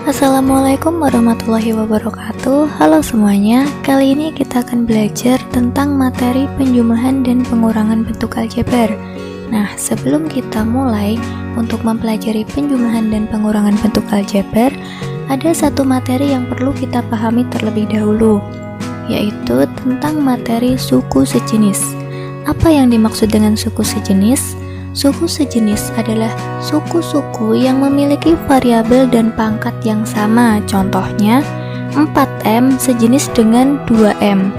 Assalamualaikum warahmatullahi wabarakatuh. Halo semuanya, kali ini kita akan belajar tentang materi penjumlahan dan pengurangan bentuk aljabar. Nah, sebelum kita mulai untuk mempelajari penjumlahan dan pengurangan bentuk aljabar, ada satu materi yang perlu kita pahami terlebih dahulu, yaitu tentang materi suku sejenis. Apa yang dimaksud dengan suku sejenis? Suku sejenis adalah suku-suku yang memiliki variabel dan pangkat yang sama. Contohnya, 4M sejenis dengan 2M.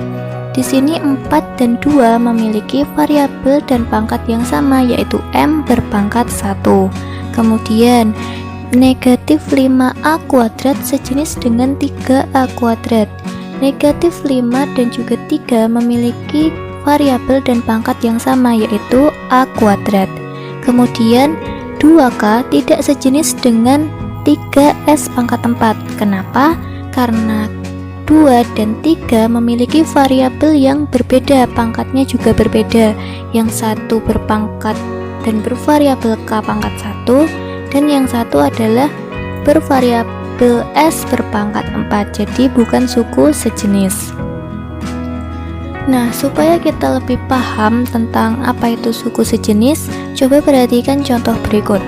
Di sini 4 dan 2 memiliki variabel dan pangkat yang sama, yaitu M berpangkat 1. Kemudian, negatif 5A kuadrat sejenis dengan 3A kuadrat. Negatif 5 dan juga 3 memiliki variabel dan pangkat yang sama, yaitu A kuadrat. Kemudian 2K tidak sejenis dengan 3S pangkat 4. Kenapa? Karena 2 dan 3 memiliki variabel yang berbeda, pangkatnya juga berbeda. Yang satu berpangkat dan bervariabel K pangkat 1, dan yang satu adalah bervariabel S berpangkat 4. Jadi bukan suku sejenis. Nah, supaya kita lebih paham tentang apa itu suku sejenis, coba perhatikan contoh berikut.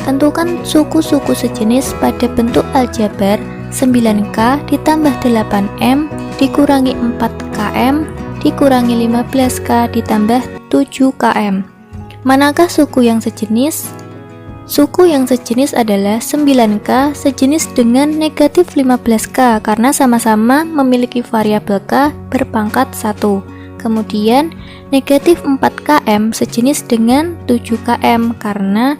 Tentukan suku-suku sejenis pada bentuk aljabar 9K ditambah 8M dikurangi 4KM dikurangi 15K ditambah 7KM. Manakah suku yang sejenis? Suku yang sejenis adalah 9K sejenis dengan negatif 15K karena sama-sama memiliki variabel K berpangkat 1. Kemudian negatif 4KM sejenis dengan 7KM karena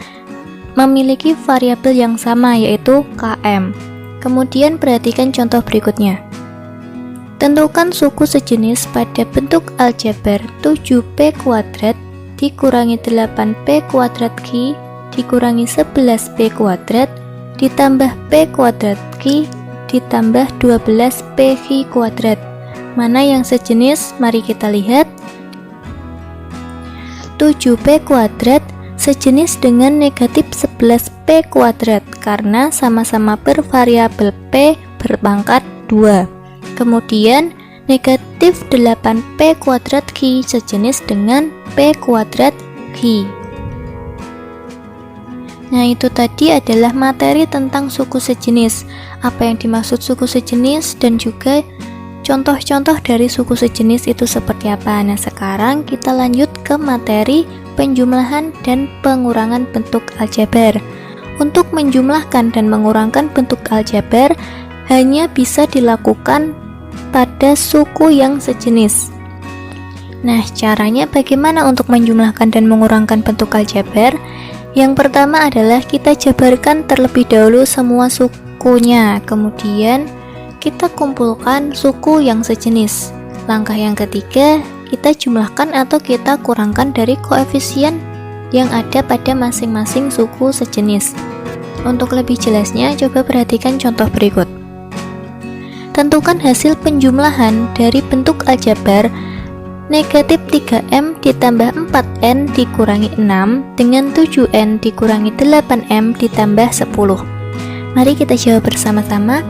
memiliki variabel yang sama, yaitu KM. Kemudian perhatikan contoh berikutnya. Tentukan suku sejenis pada bentuk aljabar 7P kuadrat dikurangi 8P kuadrat Q dikurangi 11P kuadrat ditambah P kuadrat Q ditambah 12P Q kuadrat. Mana yang sejenis? Mari kita lihat. 7P kuadrat sejenis dengan negatif 11P kuadrat karena sama-sama bervariabel P berpangkat 2. Kemudian negatif 8P kuadrat Q sejenis dengan P kuadrat Q. Nah, itu tadi adalah materi tentang suku sejenis. Apa yang dimaksud suku sejenis dan juga contoh-contoh dari suku sejenis itu seperti apa. Nah, sekarang kita lanjut ke materi penjumlahan dan pengurangan bentuk aljabar. Untuk menjumlahkan dan mengurangkan bentuk aljabar hanya bisa dilakukan pada suku yang sejenis. Nah, caranya bagaimana untuk menjumlahkan dan mengurangkan bentuk aljabar? Yang pertama adalah kita jabarkan terlebih dahulu semua sukunya, kemudian kita kumpulkan suku yang sejenis. Langkah yang ketiga, kita jumlahkan atau kita kurangkan dari koefisien yang ada pada masing-masing suku sejenis. Untuk lebih jelasnya, coba perhatikan contoh berikut. Tentukan hasil penjumlahan dari bentuk aljabar negatif 3M ditambah 4N dikurangi 6 dengan 7N dikurangi 8M ditambah 10. Mari kita jawab bersama-sama.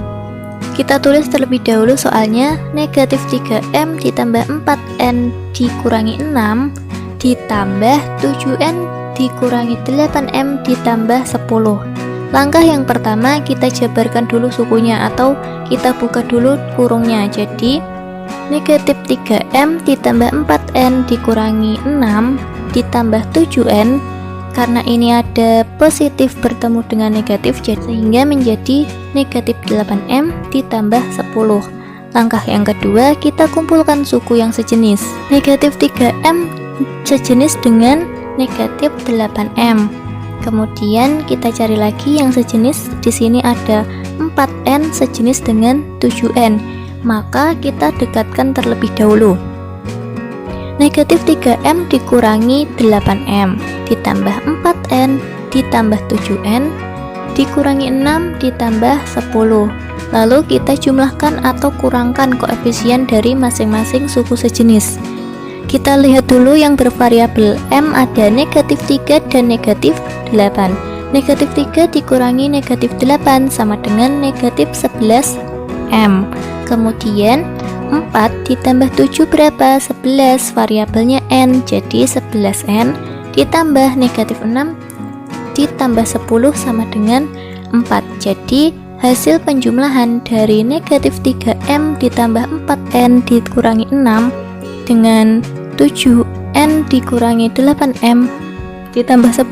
Kita tulis terlebih dahulu soalnya. Negatif 3M ditambah 4N dikurangi 6 ditambah 7N dikurangi 8M ditambah 10. Langkah yang pertama, kita jabarkan dulu sukunya atau kita buka dulu kurungnya. Jadi negatif 3M ditambah 4N dikurangi 6 ditambah 7N, karena ini ada positif bertemu dengan negatif sehingga menjadi negatif 8M ditambah 10. Langkah yang kedua, kita kumpulkan suku yang sejenis. Negatif 3M sejenis dengan negatif 8M. Kemudian kita cari lagi yang sejenis. Di sini ada 4N sejenis dengan 7N. Maka kita dekatkan terlebih dahulu. Negatif 3M dikurangi 8M ditambah 4N ditambah 7N dikurangi 6 ditambah 10. Lalu kita jumlahkan atau kurangkan koefisien dari masing-masing suku sejenis. Kita lihat dulu yang bervariabel M ada negatif 3 dan negatif 8. Negatif 3 dikurangi negatif 8 sama dengan negatif 11M. Kemudian 4 ditambah 7 berapa? 11, variabelnya N, jadi 11N ditambah negatif 6 ditambah 10 sama dengan 4. Jadi hasil penjumlahan dari negatif 3M ditambah 4N dikurangi 6 dengan 7N dikurangi 8M ditambah 10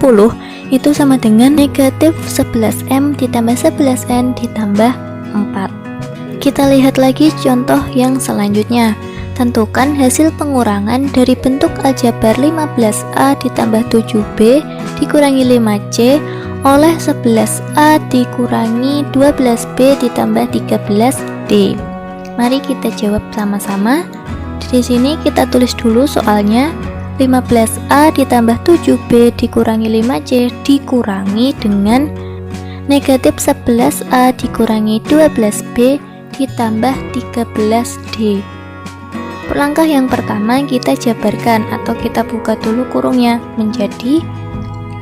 itu sama dengan negatif 11M ditambah 11N ditambah 4. Kita lihat lagi contoh yang selanjutnya. Tentukan hasil pengurangan dari bentuk aljabar 15A ditambah 7B dikurangi 5C oleh 11A dikurangi 12B ditambah 13D. Mari kita jawab sama-sama. Di sini kita tulis dulu soalnya. 15A ditambah 7B dikurangi 5C dikurangi dengan negatif 11A dikurangi 12B ditambah 13D. Langkah yang pertama kita jabarkan atau kita buka dulu kurungnya menjadi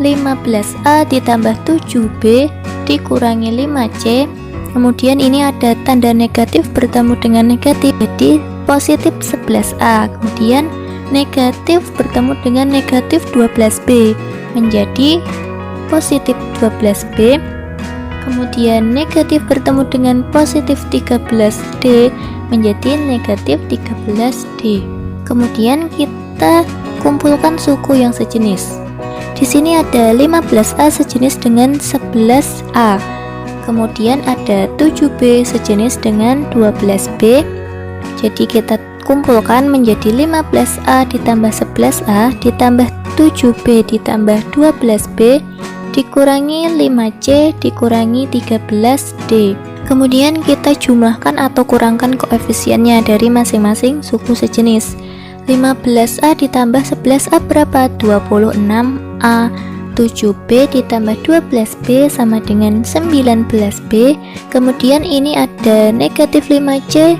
15A ditambah 7B dikurangi 5C. Kemudian ini ada tanda negatif bertemu dengan negatif, jadi positif 11A. Kemudian negatif bertemu dengan negatif 12B menjadi positif 12B. Kemudian negatif bertemu dengan positif 13D menjadi negatif 13D. Kemudian kita kumpulkan suku yang sejenis. Di sini ada 15A sejenis dengan 11A. Kemudian ada 7B sejenis dengan 12B. Jadi kita kumpulkan menjadi 15A ditambah 11A ditambah 7B ditambah 12B dikurangi 5C dikurangi 13D. Kemudian kita jumlahkan atau kurangkan koefisiennya dari masing-masing suku sejenis. 15A ditambah 11A berapa? 26A. 7B ditambah 12B sama dengan 19B. Kemudian ini ada negatif 5C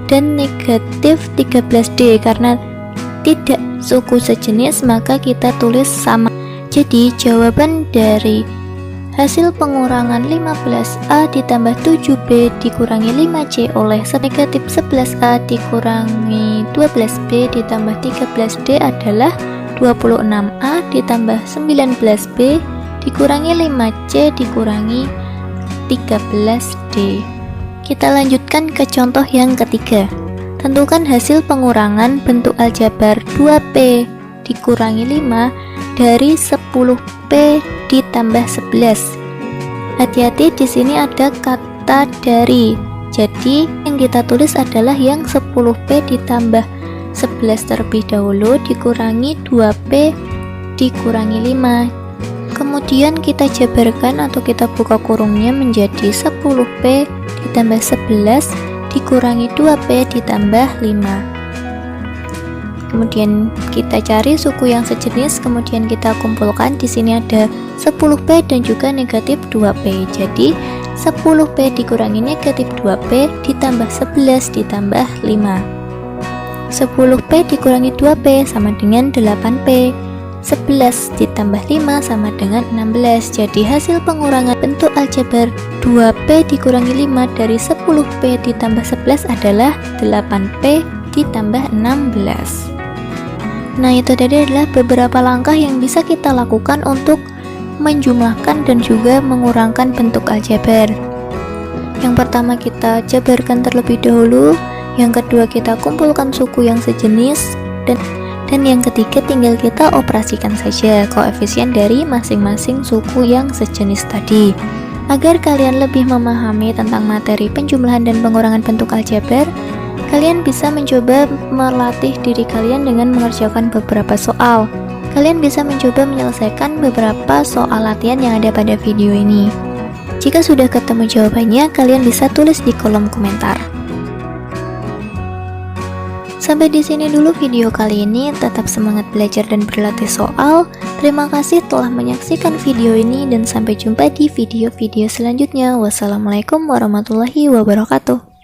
dan negatif 13D. Karena tidak suku sejenis maka kita tulis sama. Jadi jawaban dari hasil pengurangan 15A ditambah 7B dikurangi 5C oleh negatif 11A dikurangi 12B ditambah 13D adalah 26A ditambah 19B dikurangi 5C dikurangi 13D. Kita lanjutkan ke contoh yang ketiga. Tentukan hasil pengurangan bentuk aljabar 2P dikurangi 5 dari 10P ditambah 11. Hati-hati, di sini ada kata dari. Jadi yang kita tulis adalah yang 10P ditambah 11 terlebih dahulu dikurangi 2P dikurangi 5. Kemudian kita jabarkan atau kita buka kurungnya menjadi 10P ditambah 11 dikurangi 2P ditambah 5. Kemudian kita cari suku yang sejenis, kemudian kita kumpulkan. Di sini ada 10P dan juga negatif 2P. Jadi 10P dikurangi negatif 2P ditambah 11 ditambah 5. 10P dikurangi 2P sama dengan 8P. 11 ditambah 5 sama dengan 16. Jadi hasil pengurangan bentuk aljabar 2P dikurangi 5 dari 10P ditambah 11 adalah 8P ditambah 16. Nah, itu tadi adalah beberapa langkah yang bisa kita lakukan untuk menjumlahkan dan juga mengurangkan bentuk aljabar. Yang pertama kita jabarkan terlebih dahulu, yang kedua kita kumpulkan suku yang sejenis, dan yang ketiga tinggal kita operasikan saja koefisien dari masing-masing suku yang sejenis tadi. Agar kalian lebih memahami tentang materi penjumlahan dan pengurangan bentuk aljabar, kalian bisa mencoba melatih diri kalian dengan mengerjakan beberapa soal. Kalian bisa mencoba menyelesaikan beberapa soal latihan yang ada pada video ini. Jika sudah ketemu jawabannya, kalian bisa tulis di kolom komentar. Sampai di sini dulu video kali ini. Tetap semangat belajar dan berlatih soal. Terima kasih telah menyaksikan video ini dan sampai jumpa di video-video selanjutnya. Wassalamualaikum warahmatullahi wabarakatuh.